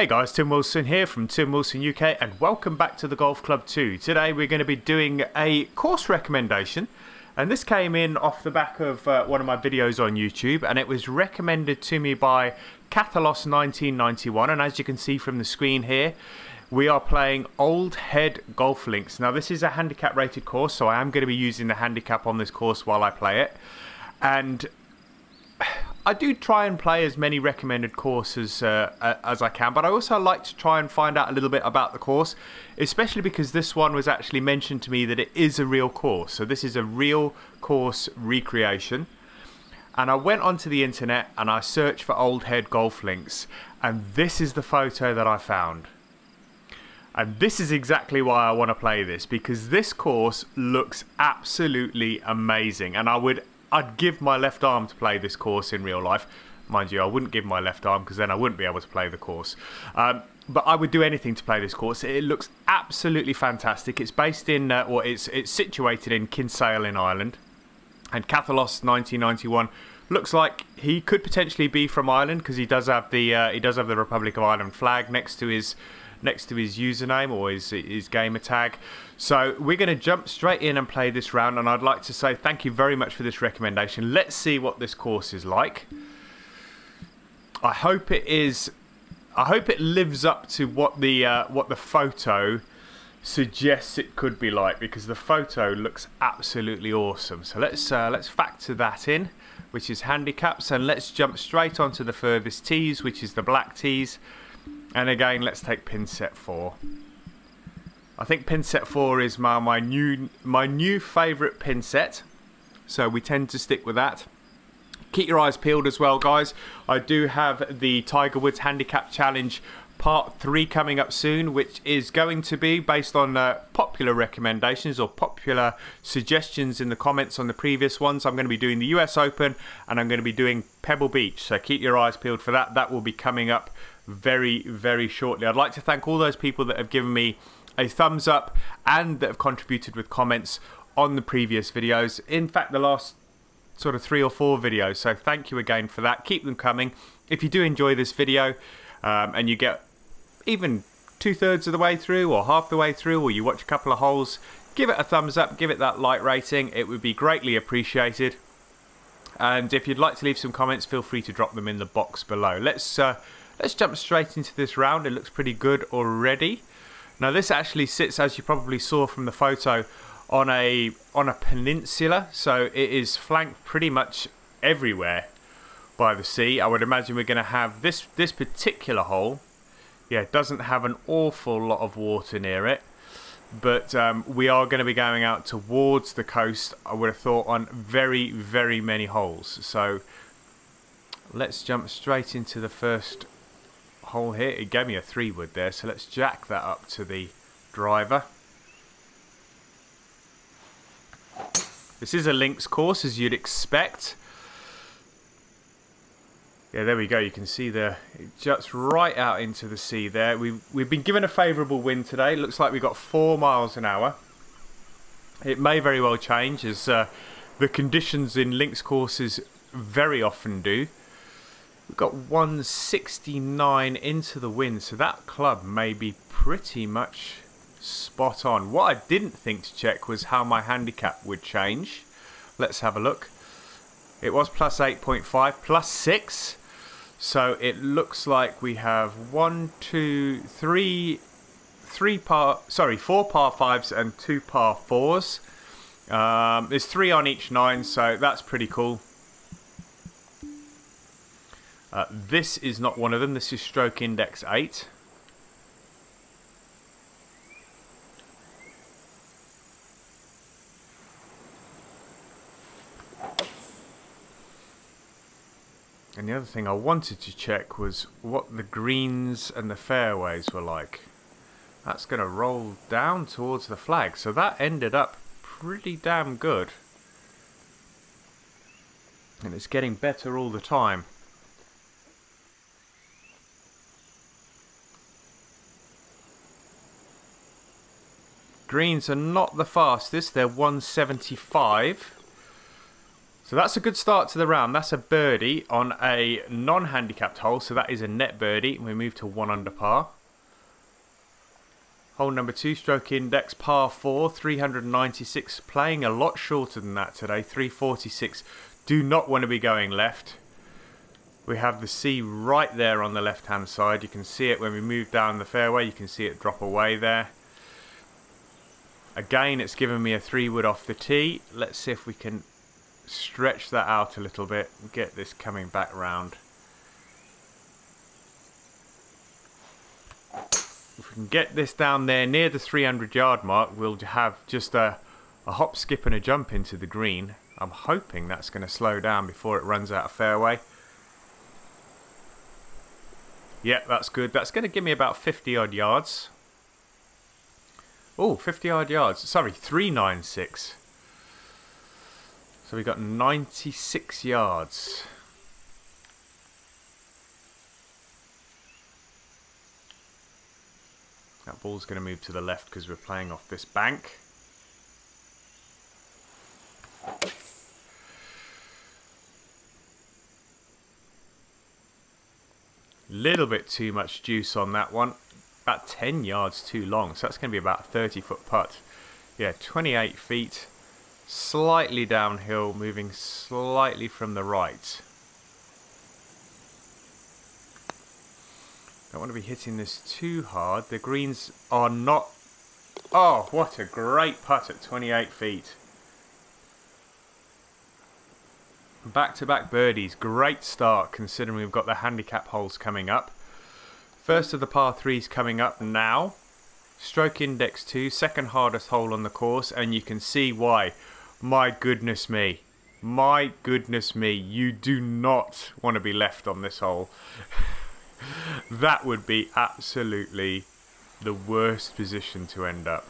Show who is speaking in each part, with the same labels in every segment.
Speaker 1: Hey guys, Tim Wilson here from Tim Wilson UK and welcome back to the Golf Club 2. Today we're going to be doing a course recommendation, and this came in off the back of one of my videos on YouTube, and it was recommended to me by Kinsale 1991, and as you can see from the screen here, we are playing Old Head Golf Links. Now this is a handicap rated course, so I am going to be using the handicap on this course while I play it, and I do try and play as many recommended courses as I can, but I also like to try and find out a little bit about the course, especially because this one was actually mentioned to me that it is a real course. So this is a real course recreation. And I went onto the internet and I searched for Old Head Golf Links, and this is the photo that I found. And this is exactly why I want to play this, because this course looks absolutely amazing, and I'd give my left arm to play this course in real life. Mind you, I wouldn't give my left arm because then I wouldn't be able to play the course. But I would do anything to play this course. It looks absolutely fantastic. It's based in, it's situated in Kinsale in Ireland. And Kinsale 1991 looks like he could potentially be from Ireland because he does have the Republic of Ireland flag next to his username or his gamer tag. So we're going to jump straight in and play this round, and I'd like to say thank you very much for this recommendation. Let's see what this course is like. I hope it lives up to what the photo suggests it could be like, because the photo looks absolutely awesome. So let's factor that in, which is handicaps, and let's jump straight onto the furthest tees, which is the black tees. And again, let's take pin set 4. I think pin set 4 is my new favourite pin set, so we tend to stick with that. Keep your eyes peeled as well, guys. I do have the Tiger Woods Handicap Challenge Part 3 coming up soon, which is going to be based on popular recommendations or popular suggestions in the comments on the previous ones. I'm going to be doing the US Open and I'm going to be doing Pebble Beach, so keep your eyes peeled for that. That will be coming up very, very shortly. I'd like to thank all those people that have given me a thumbs up and that have contributed with comments on the previous videos. In fact, the last sort of 3 or 4 videos. So thank you again for that. Keep them coming. If you do enjoy this video and you get even 2/3 of the way through or half the way through, or you watch a couple of holes, give it a thumbs up, give it that like rating. It would be greatly appreciated. And if you'd like to leave some comments, feel free to drop them in the box below. Let's jump straight into this round. It looks pretty good already. Now this actually sits, as you probably saw from the photo, on a peninsula, so it is flanked pretty much everywhere by the sea. I would imagine we're going to have this particular hole. Yeah, it doesn't have an awful lot of water near it, but we are going to be going out towards the coast, I would have thought, on very, very many holes. So let's jump straight into the first hole here. It gave me a 3-wood there, so let's jack that up to the driver. This is a links course, as you'd expect. Yeah, there we go. You can see it juts right out into the sea there. We've been given a favourable wind today. Looks like we've got 4 miles an hour. It may very well change, as the conditions in links courses very often do. We've got 169 into the wind, so that club may be pretty much spot on. What I didn't think to check was how my handicap would change. Let's have a look. It was plus 8.5, plus 6. So it looks like we have 4 par 5s and 2 par 4s. There's 3 on each 9, so that's pretty cool. This is not one of them. This is stroke index 8. And the other thing I wanted to check was what the greens and the fairways were like. That's going to roll down towards the flag, so that ended up pretty damn good. And it's getting better all the time. Greens are not the fastest, they're 175. So So that's a good start to the round. That's a birdie on a non-handicapped hole, so that is a net birdie. We move to 1 under par. Hole number 2, stroke index, par 4, 396. Playing a lot shorter than that today, 346. Do not want to be going left. We have the sea right there on the left-hand side. You can see it when we move down the fairway. You can see it drop away there. Again, it's given me a 3-wood off the tee. Let's see if we can stretch that out a little bit and get this coming back round. If we can get this down there near the 300-yard mark, we'll have just a hop, skip and a jump into the green. I'm hoping that's going to slow down before it runs out of fairway. Yeah, that's good. That's going to give me about 50-odd yards. Oh, 50-odd yards. Sorry, 396. So we got 96 yards. That ball's going to move to the left because we're playing off this bank. Little bit too much juice on that one. About 10 yards too long. So that's going to be about a 30-foot putt. Yeah, 28 feet. Slightly downhill, moving slightly from the right. Don't want to be hitting this too hard. The greens are not... Oh, what a great putt at 28 feet. Back-to-back birdies. Great start considering we've got the handicap holes coming up. First of the par 3s coming up now. Stroke index 2, second hardest hole on the course, and you can see why. My goodness me. My goodness me. You do not want to be left on this hole. That would be absolutely the worst position to end up.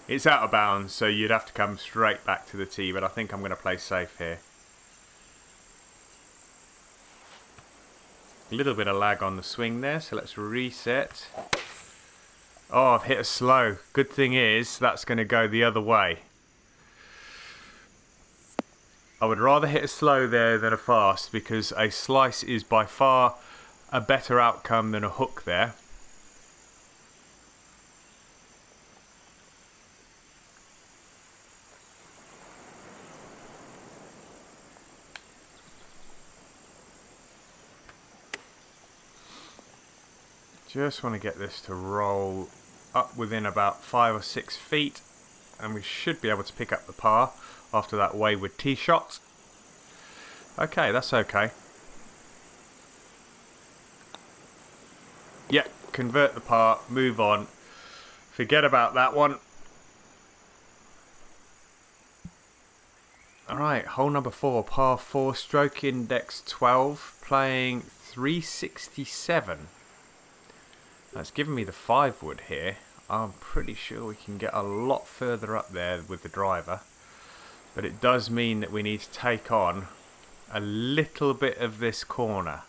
Speaker 1: It's out of bounds, so you'd have to come straight back to the tee, but I think I'm going to play safe here. A little bit of lag on the swing there, so let's reset. Oh, I've hit a slow. Good thing is, that's going to go the other way. I would rather hit a slow there than a fast, because a slice is by far a better outcome than a hook there. Just want to get this to roll up within about 5 or 6 feet, and we should be able to pick up the par after that wayward tee shot. Okay, that's okay. Yeah, convert the par, move on. Forget about that one. Alright, hole number 4, par 4, stroke index 12, playing 367. That's given me the 5-wood here. I'm pretty sure we can get a lot further up there with the driver. But it does mean that we need to take on a little bit of this corner.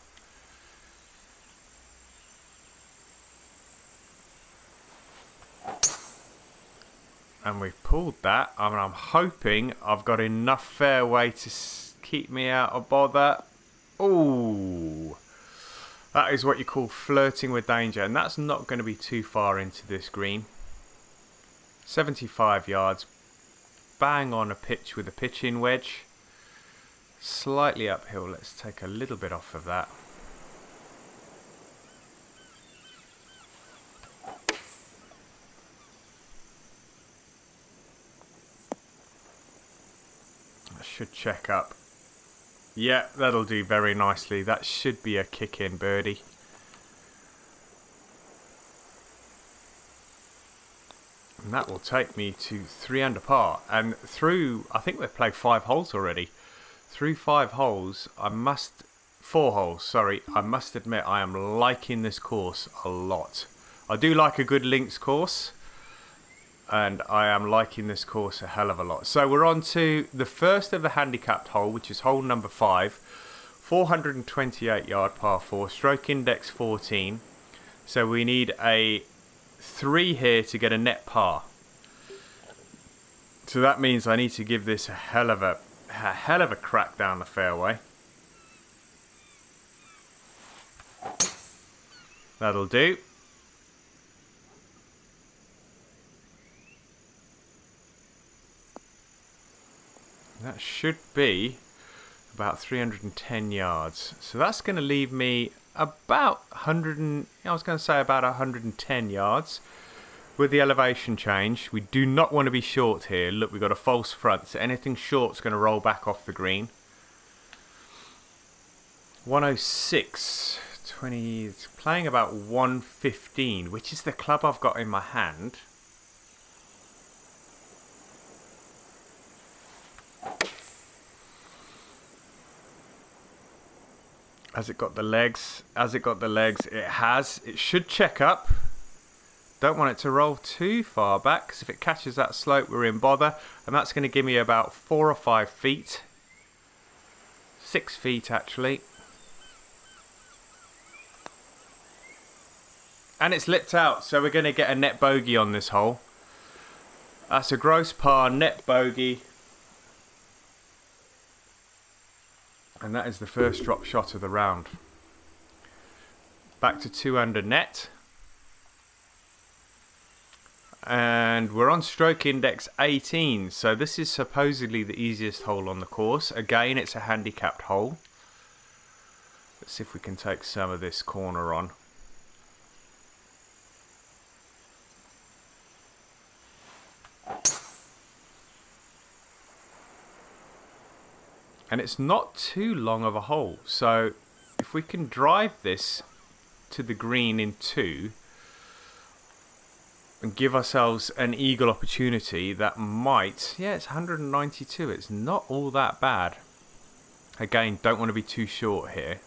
Speaker 1: And we've pulled that. I mean, I'm hoping I've got enough fairway to keep me out of bother. Ooh. That is what you call flirting with danger. And that's not going to be too far into this green. 75 yards. Bang on a pitch with a pitch-in wedge. Slightly uphill. Let's take a little bit off of that. That should check up. Yeah, that'll do very nicely. That should be a kick-in birdie. And that will take me to 3 under par. And through, I think we've played 5 holes already. Through 5 holes, 4 holes, sorry. I must admit I am liking this course a lot. I do like a good links course. And I am liking this course a hell of a lot. So we're on to the first of the handicapped hole, which is hole number 5. 428 yard par 4, stroke index 14. So we need a 3 here to get a net par. So that means I need to give this a hell of a A hell of a crack down the fairway. That'll do. That should be about 310 yards. So that's going to leave me about 110 yards with the elevation change. We do not want to be short here. Look, we've got a false front, so anything short's going to roll back off the green. 106, 20, it's playing about 115, which is the club I've got in my hand. Has it got the legs? Has it got the legs? It has. It should check up. Don't want it to roll too far back, because if it catches that slope, we're in bother. And that's going to give me about 4 or 5 feet. 6 feet, actually. And it's lipped out, so we're going to get a net bogey on this hole. That's a gross par, net bogey. And that is the first drop shot of the round. Back to 2 under net. And we're on stroke index 18. So this is supposedly the easiest hole on the course. Again, it's a handicapped hole. Let's see if we can take some of this corner on. And it's not too long of a hole, so if we can drive this to the green in 2 and give ourselves an eagle opportunity, that might, yeah, it's 192, it's not all that bad. Again, don't want to be too short here.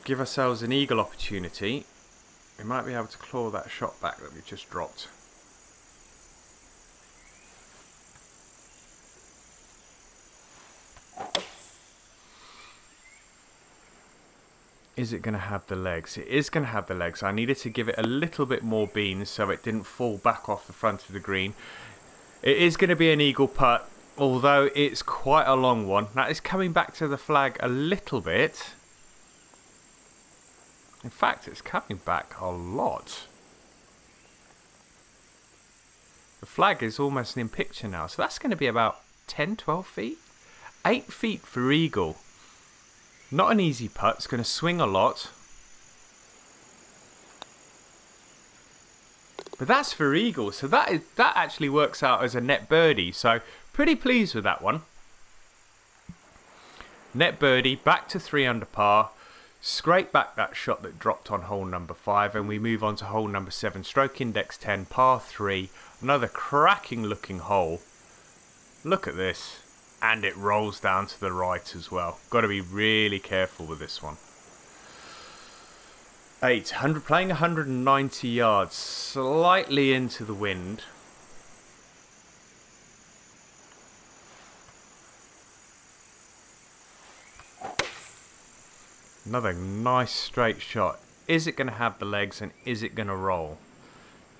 Speaker 1: Give ourselves an eagle opportunity. We might be able to claw that shot back that we just dropped. Is it going to have the legs? It is going to have the legs. I needed to give it a little bit more beans so it didn't fall back off the front of the green. It is going to be an eagle putt, although it's quite a long one. Now it's coming back to the flag a little bit. In fact, it's coming back a lot. The flag is almost in picture now, so that's going to be about 10, 12 feet. 8 feet for eagle. Not an easy putt, it's going to swing a lot. But that's for eagle, so that actually works out as a net birdie. So pretty pleased with that one. Net birdie, back to 3 under par. Scrape back that shot that dropped on hole number 5, and we move on to hole number 7. Stroke index 10, par 3. Another cracking looking hole. Look at this. And it rolls down to the right as well. Got to be really careful with this one. 800, playing 190 yards, slightly into the wind. Another nice straight shot. Is it going to have the legs, and is it going to roll?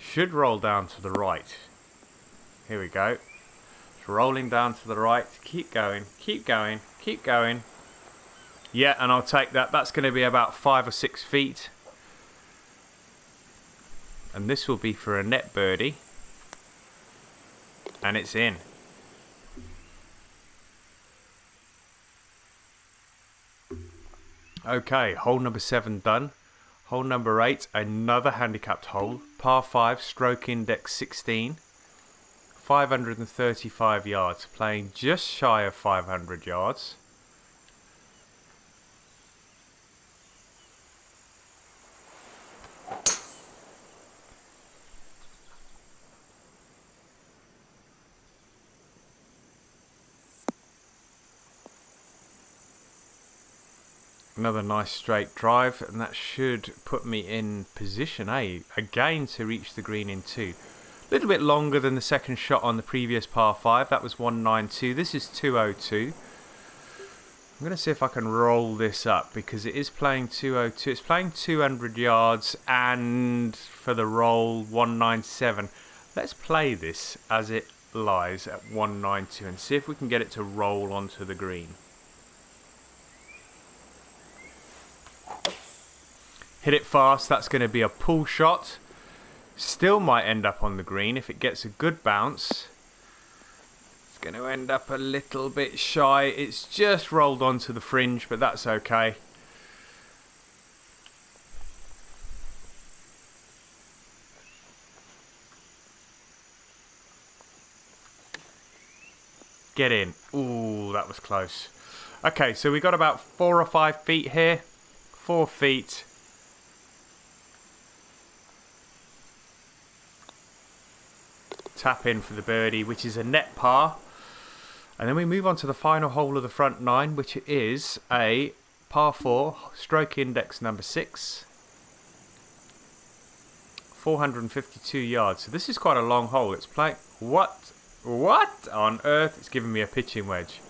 Speaker 1: Should roll down to the right. Here we go. Rolling down to the right. Keep going, keep going, keep going. Yeah, and I'll take that. That's going to be about 5 or 6 feet. And this will be for a net birdie. And it's in. Okay, hole number 7 done. Hole number 8, another handicapped hole. Par 5, stroke index 16. 535 yards, playing just shy of 500 yards. Another nice straight drive, and that should put me in position A again to reach the green in 2. A little bit longer than the second shot on the previous par 5. That was 192. This is 202. I'm going to see if I can roll this up, because it is playing 202. It's playing 200 yards, and for the roll 197. Let's play this as it lies at 192 and see if we can get it to roll onto the green. Hit it fast, that's going to be a pull shot. Still might end up on the green if it gets a good bounce. It's going to end up a little bit shy. It's just rolled onto the fringe, but that's okay. Get in. Ooh, that was close. Okay, so we got about 4 or 5 feet here. 4 feet. Tap in for the birdie, which is a net par. And then we move on to the final hole of the front 9, which is a par 4, stroke index number 6. 452 yards. So this is quite a long hole. It's playing... What on earth? It's giving me a pitching wedge.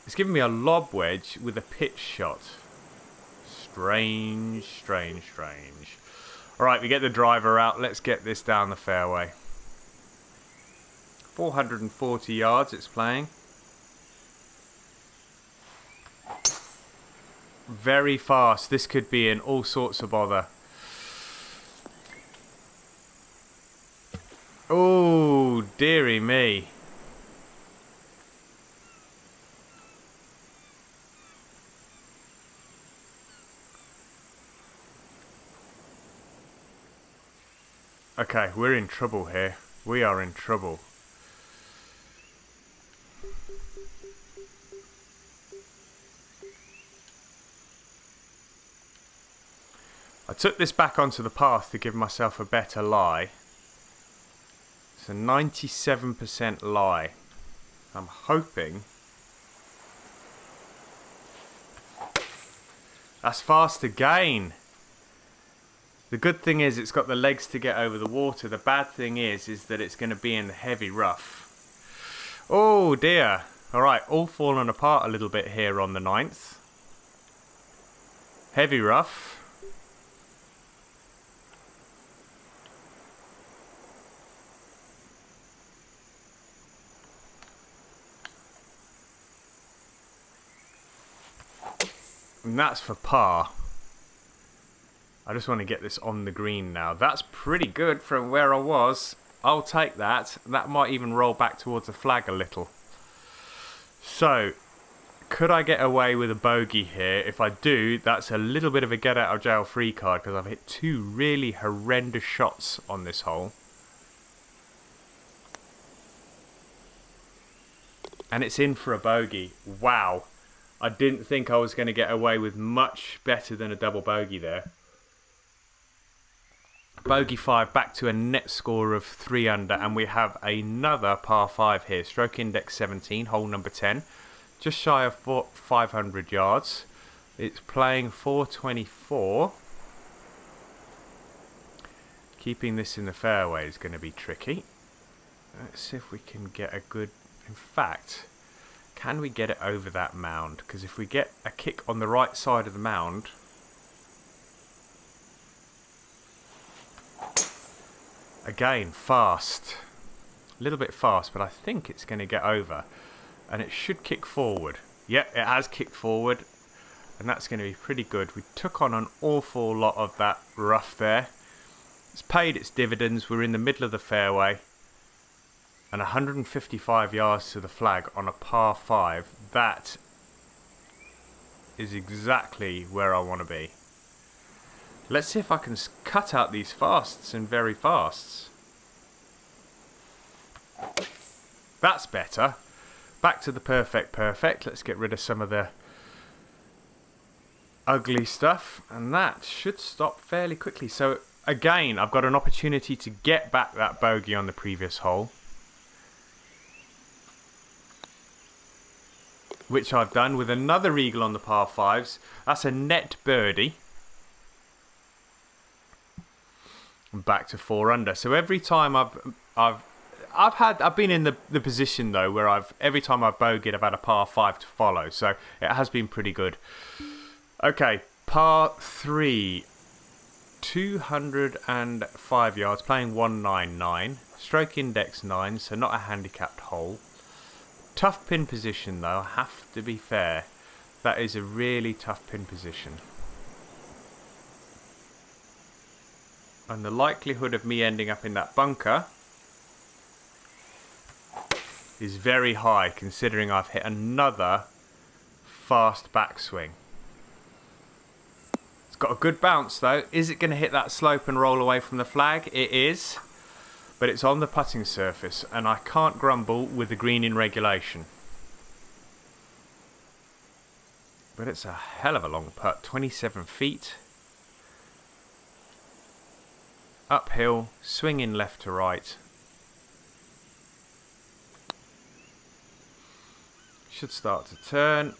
Speaker 1: It's giving me a lob wedge with a pitch shot. Strange, strange, strange. Alright, we get the driver out. Let's get this down the fairway. 440 yards it's playing. Very fast. This could be in all sorts of bother. Oh, dearie me. Okay, we're in trouble here. We are in trouble. I took this back onto the path to give myself a better lie. It's a 97% lie. I'm hoping... That's fast again. The good thing is it's got the legs to get over the water. The bad thing is that it's going to be in the heavy rough. Oh dear. Alright, all fallen apart a little bit here on the 9th. Heavy rough. And that's for par. I just want to get this on the green now. That's pretty good from where I was. I'll take that. That might even roll back towards the flag a little. So, could I get away with a bogey here? If I do, that's a little bit of a get out of jail free card because I've hit 2 really horrendous shots on this hole. And it's in for a bogey. Wow. I didn't think I was going to get away with much better than a double bogey there. Bogey 5 back to a net score of 3 under, and we have another par 5 here. Stroke index 17, hole number 10. Just shy of 500 yards. It's playing 424. Keeping this in the fairway is going to be tricky. Let's see if we can get a good... In fact... Can we get it over that mound? Because if we get a kick on the right side of the mound... Again, fast. A little bit fast, but I think it's going to get over. And it should kick forward. Yep, it has kicked forward. And that's going to be pretty good. We took on an awful lot of that rough there. It's paid its dividends. We're in the middle of the fairway. And 155 yards to the flag on a par 5. That is exactly where I want to be. Let's see if I can cut out these fasts and very fasts. That's better. Back to the perfect. Let's get rid of some of the ugly stuff. And that should stop fairly quickly. So again, I've got an opportunity to get back that bogey on the previous hole. Which I've done with another eagle on the par 5s. That's a net birdie. And back to 4 under. So every time I've been in the position though where every time I've bogeyed I've had a par 5 to follow. So it has been pretty good. Okay, par 3. 205 yards, playing 199. Stroke index 9, so not a handicapped hole. Tough pin position though, I have to be fair. That is a really tough pin position. And the likelihood of me ending up in that bunker is very high, considering I've hit another fast backswing. It's got a good bounce though. Is it going to hit that slope and roll away from the flag? It is. But it's on the putting surface, and I can't grumble with the green in regulation. But it's a hell of a long putt, 27 feet. Uphill, swinging left to right. Should start to turn.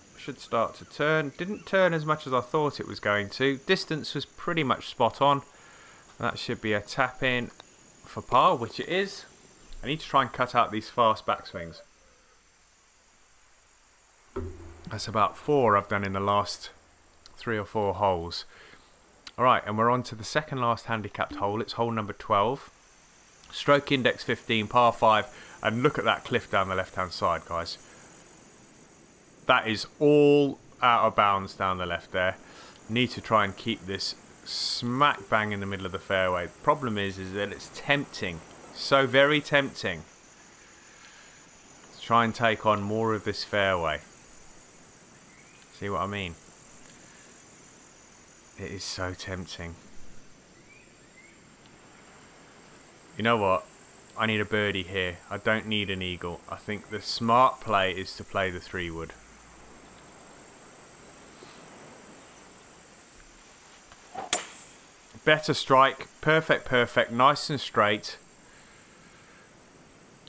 Speaker 1: Didn't turn as much as I thought it was going to. Distance was pretty much spot on. That should be a tap in for par, which it is. I need to try and cut out these fast backswings. That's about 4 I've done in the last 3 or 4 holes. Alright, and we're on to the second last handicapped hole. It's hole number 12. Stroke index 15, par 5. And look at that cliff down the left hand side, guys. That is all out of bounds down the left there. Need to try and keep this smack bang in the middle of the fairway. The problem is that it's tempting. So very tempting to try and take on more of this fairway. See what I mean? It is so tempting. You know what? I need a birdie here. I don't need an eagle. I think the smart play is to play the 3-wood. Better strike. Perfect, perfect. Nice and straight.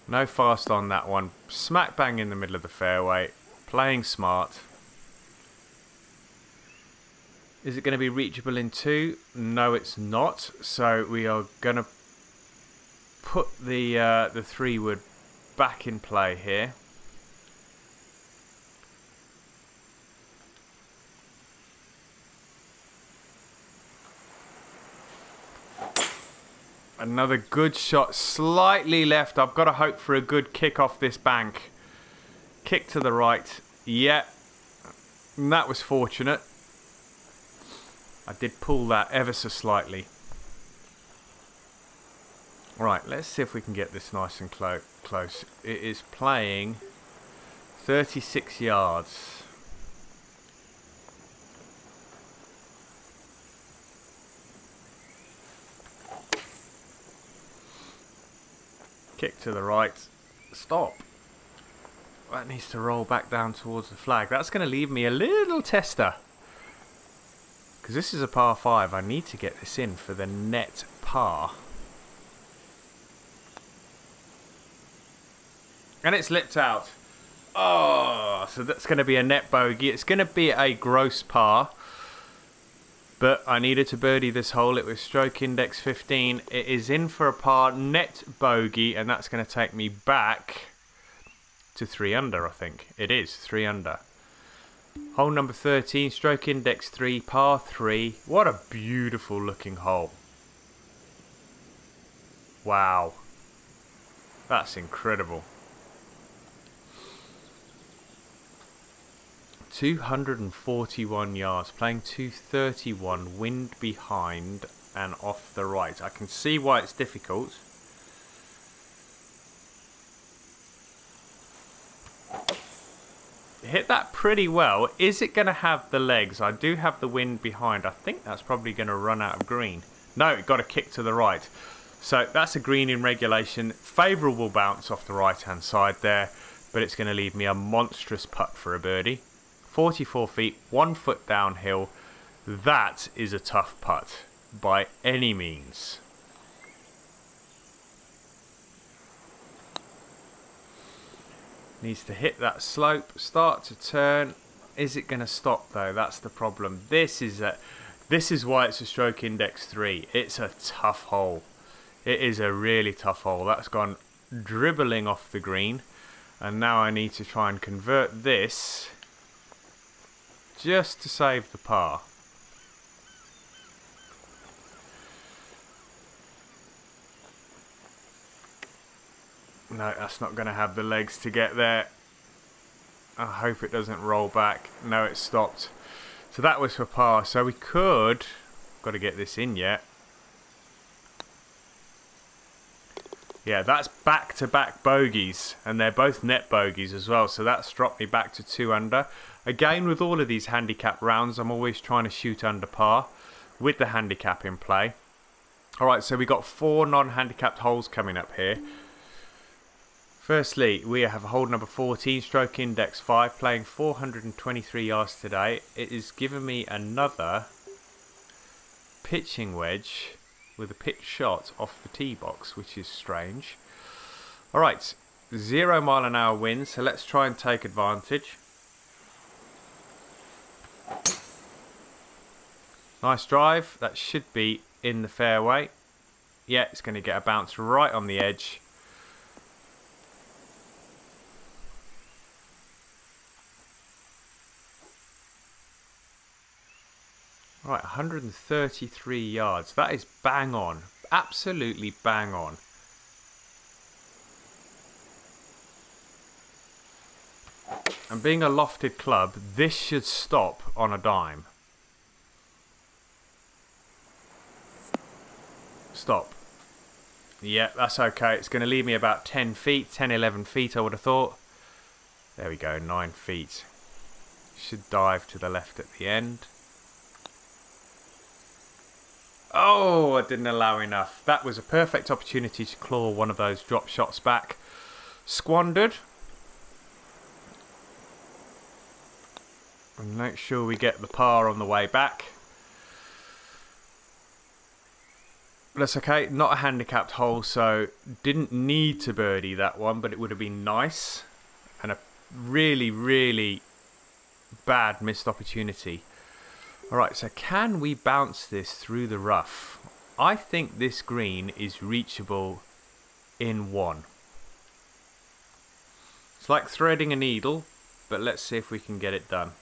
Speaker 1: No fast on that one. Smack bang in the middle of the fairway. Playing smart. Is it going to be reachable in 2? No, it's not. So we are going to put the 3-wood back in play here. Another good shot, slightly left. I've got to hope for a good kick off this bank. Kick to the right. Yeah, and that was fortunate. I did pull that ever so slightly. Right, let's see if we can get this nice and close. It is playing 36 yards. Kick to the right. Stop. That needs to roll back down towards the flag. That's going to leave me a little tester. Because this is a par 5. I need to get this in for the net par. And it's lipped out. Oh, so that's going to be a net bogey. It's going to be a gross par. But I needed to birdie this hole. It was stroke index 15. It is in for a par, net bogey. And that's going to take me back to 3 under, I think. It is 3 under. Hole number 13, stroke index 3, par 3. What a beautiful looking hole. Wow. That's incredible. 241 yards, playing 231, wind behind and off the right. I can see why it's difficult. Hit that pretty well. Is it going to have the legs? I do have the wind behind. I think that's probably going to run out of green. No, it got a kick to the right. So that's a green in regulation. Favourable bounce off the right hand side there. But it's going to leave me a monstrous putt for a birdie. 44 feet, 1 foot downhill. That is a tough putt by any means. Needs to hit that slope, start to turn. Is it going to stop though? That's the problem. This is why it's a stroke index 3. It's a tough hole. It is a really tough hole. That's gone dribbling off the green. And now I need to try and convert this just to save the par. No, that's not going to have the legs to get there. I hope it doesn't roll back. No, it stopped. So that was for par. So we could... Got to get this in yet. Yeah, that's back-to-back bogeys. And they're both net bogeys as well. So that's dropped me back to 2 under. Again, with all of these handicap rounds, I'm always trying to shoot under par with the handicap in play. Alright, so we got 4 non-handicapped holes coming up here. Firstly, we have hole number 14, stroke index 5, playing 423 yards today. It is giving me another pitching wedge with a pitch shot off the tee box, which is strange. Alright, 0 mile-an-hour wind, so let's try and take advantage. Nice drive, that should be in the fairway. Yeah, it's going to get a bounce right on the edge. Right, 133 yards. That is bang on. Absolutely bang on. And being a lofted club, this should stop on a dime. Stop. Yeah, that's okay. It's going to leave me about 10 feet, 10, 11 feet, I would have thought. There we go, 9 feet. Should dive to the left at the end. Oh, I didn't allow enough. That was a perfect opportunity to claw one of those drop shots back. Squandered. And make sure we get the par on the way back. That's okay. Not a handicapped hole, so didn't need to birdie that one, but it would have been nice. And a really, really bad missed opportunity. Alright, so can we bounce this through the rough? I think this green is reachable in 1. It's like threading a needle, but let's see if we can get it done.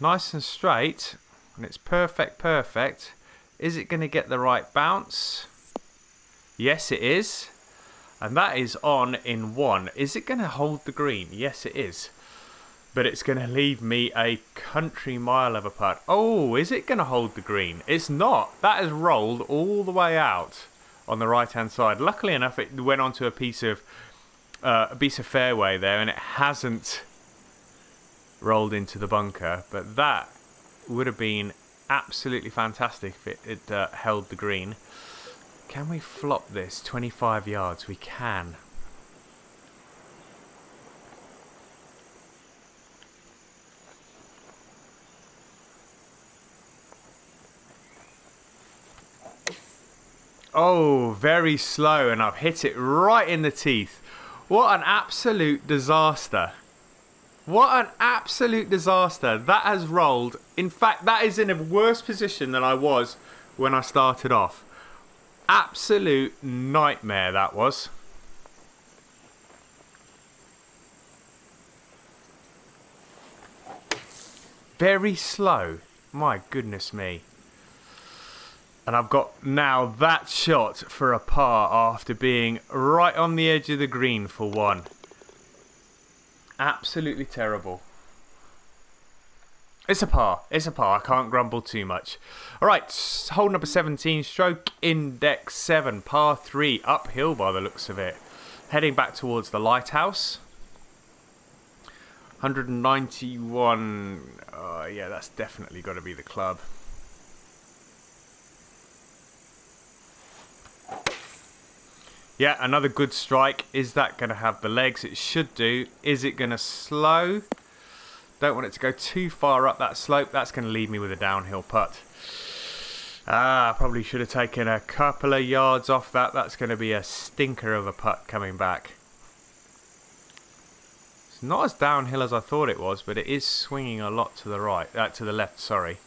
Speaker 1: Nice and straight, and it's perfect, perfect. Is it going to get the right bounce? Yes, it is. And that is on in 1. Is it going to hold the green? Yes, it is. But it's going to leave me a country mile of a putt. Oh, is it going to hold the green? It's not. That has rolled all the way out on the right-hand side. Luckily enough, it went onto a piece of fairway there, and it hasn't rolled into the bunker. But that would have been absolutely fantastic if it held the green. Can we flop this 25 yards? We can. Oh, very slow, and I've hit it right in the teeth. What an absolute disaster. What an absolute disaster. That has rolled. In fact, that is in a worse position than I was when I started off. Absolute nightmare that was. Very slow. My goodness me. And I've got now that shot for a par after being right on the edge of the green for 1. Absolutely terrible. It's a par. It's a par. I can't grumble too much. Alright, hole number 17, stroke index 7, par 3, uphill by the looks of it. Heading back towards the lighthouse. 191. Yeah, that's definitely got to be the club. Yeah, another good strike. Is that going to have the legs? It should do. Is it going to slow? Don't want it to go too far up that slope. That's going to leave me with a downhill putt. Probably should have taken a couple of yards off that. That's going to be a stinker of a putt coming back. It's not as downhill as I thought it was, but it is swinging a lot to the right. To the left, sorry.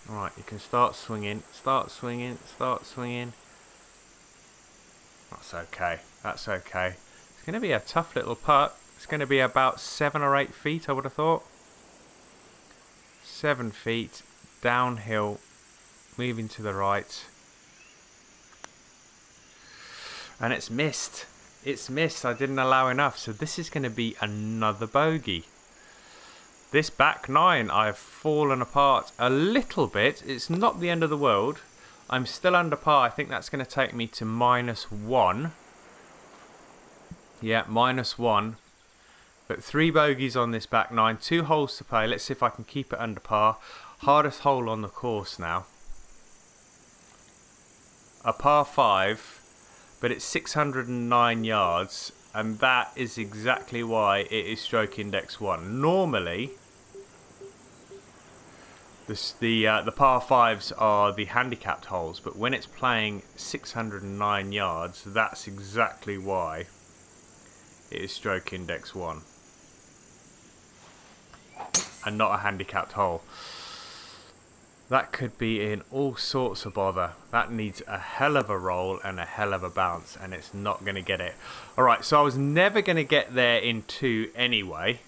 Speaker 1: Alright, you can start swinging. Start swinging. Start swinging. That's okay. That's okay. It's going to be a tough little putt. It's going to be about 7 or 8 feet, I would have thought. 7 feet, downhill, moving to the right. And it's missed. It's missed. I didn't allow enough. So this is going to be another bogey. This back 9, I've fallen apart a little bit. It's not the end of the world. I'm still under par. I think that's going to take me to -1. Yeah, -1. But 3 bogeys on this back 9. 2 holes to play. Let's see if I can keep it under par. Hardest hole on the course now. A par 5. But it's 609 yards. And that is exactly why it is stroke index 1. Normally, the par 5s are the handicapped holes, but when it's playing 609 yards, that's exactly why it is stroke index 1 and not a handicapped hole. That could be in all sorts of bother. That needs a hell of a roll and a hell of a bounce, and it's not going to get it. Alright, so I was never going to get there in 2 anyway.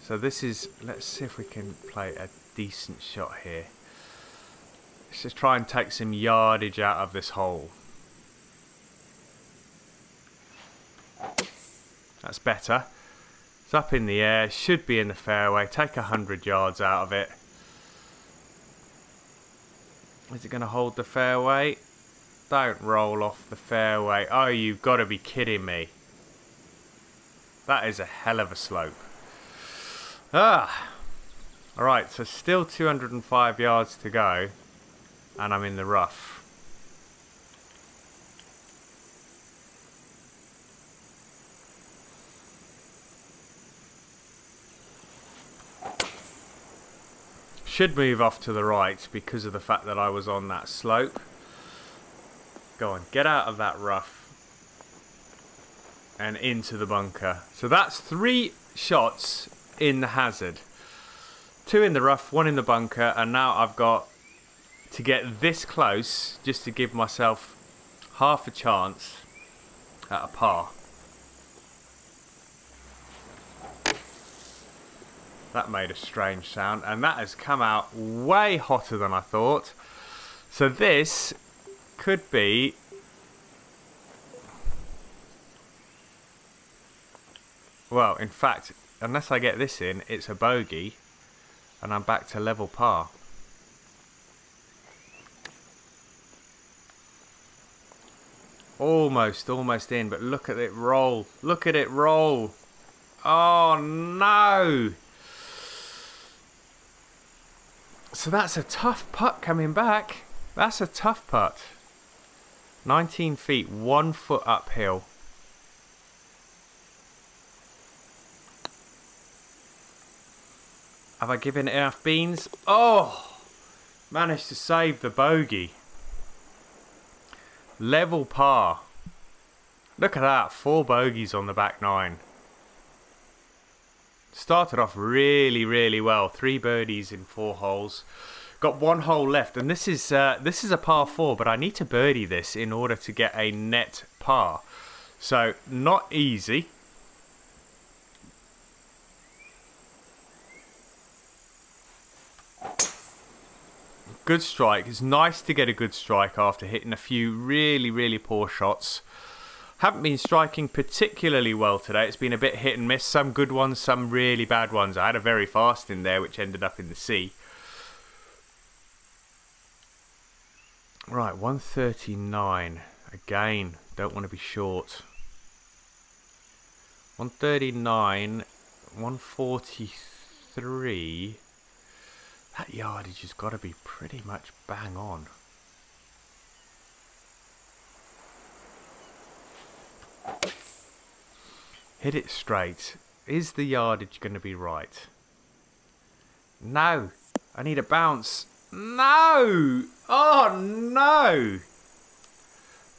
Speaker 1: So this is, let's see if we can play a decent shot here. Let's just try and take some yardage out of this hole. That's better. It's up in the air, should be in the fairway. Take 100 yards out of it. Is it going to hold the fairway? Don't roll off the fairway. Oh, you've got to be kidding me. That is a hell of a slope. Alright, so still 205 yards to go. And I'm in the rough. Should move off to the right because of the fact that I was on that slope. Go on, get out of that rough and into the bunker. So that's 3 shots in the hazard. 2 in the rough, 1 in the bunker, and now I've got to get this close just to give myself half a chance at a par. That made a strange sound, and that has come out way hotter than I thought. So this could be... well, in fact, unless I get this in, it's a bogey, and I'm back to level par. Almost in, but look at it roll. Look at it roll. Oh, no! So that's a tough putt coming back. That's a tough putt. 19 feet, 1 foot uphill. Have I given it enough beans? Oh! Managed to save the bogey. Level par. Look at that, 4 bogeys on the back 9. Started off really well. 3 birdies in 4 holes. Got 1 hole left, and this is a par 4, but I need to birdie this in order to get a net par. So not easy. Good strike. It's nice to get a good strike after hitting a few really poor shots. Haven't been striking particularly well today. It's been a bit hit and miss. Some good ones, some really bad ones. I had a very fast in there which ended up in the sea. Right, 139. Again, don't want to be short. 139, 143. That yardage has got to be pretty much bang on. Hit it straight. Is the yardage going to be right? No. I need a bounce. No! Oh no!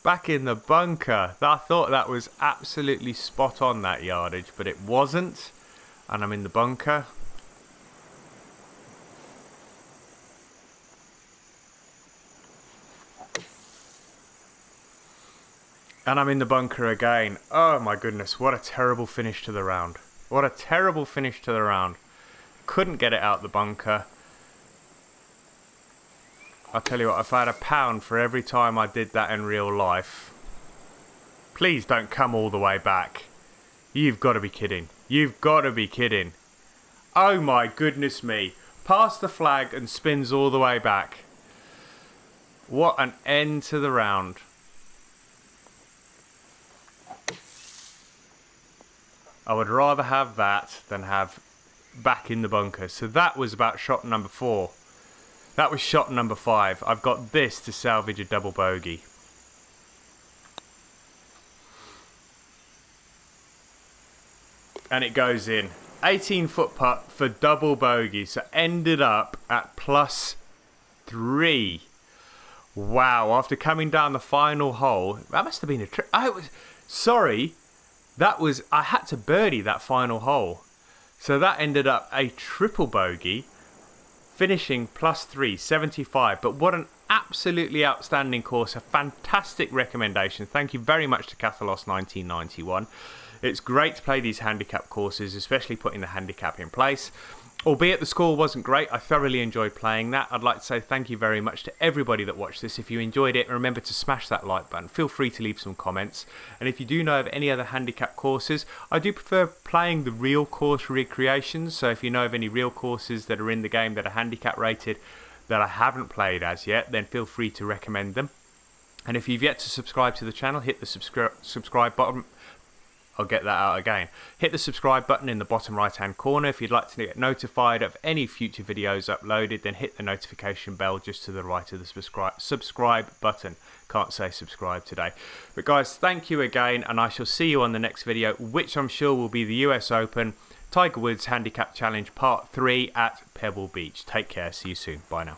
Speaker 1: Back in the bunker. I thought that was absolutely spot on, that yardage, but it wasn't. And I'm in the bunker. And I'm in the bunker again. Oh my goodness, what a terrible finish to the round. What a terrible finish to the round. Couldn't get it out the bunker. I'll tell you what, if I had £1 for every time I did that in real life. Please don't come all the way back. You've got to be kidding. You've got to be kidding. Oh my goodness me. Past the flag and spins all the way back. What an end to the round. I would rather have that than have back in the bunker. So that was about shot number 4. That was shot number 5. I've got this to salvage a double bogey. And it goes in. 18-foot putt for double bogey. So ended up at +3. Wow, after coming down the final hole, that must have been a trick. Sorry, I had to birdie that final hole. So that ended up a triple bogey, finishing +3, 75. But what an absolutely outstanding course, a fantastic recommendation. Thank you very much to Cathalos 1991. It's great to play these handicap courses, especially putting the handicap in place. Albeit the score wasn't great, I thoroughly enjoyed playing that. I'd like to say thank you very much to everybody that watched this. If you enjoyed it, remember to smash that like button. Feel free to leave some comments. And if you do know of any other handicap courses, I do prefer playing the real course recreations. So if you know of any real courses that are in the game that are handicap rated that I haven't played as yet, then feel free to recommend them. And if you've yet to subscribe to the channel, hit the subscribe button. I'll get that out again. Hit the subscribe button in the bottom right hand corner. If you'd like to get notified of any future videos uploaded, then hit the notification bell just to the right of the subscribe button. Can't say subscribe today. But guys, thank you again, and I shall see you on the next video, which I'm sure will be the US Open Tiger Woods Handicap Challenge Part 3 at Pebble Beach. Take care. See you soon. Bye now.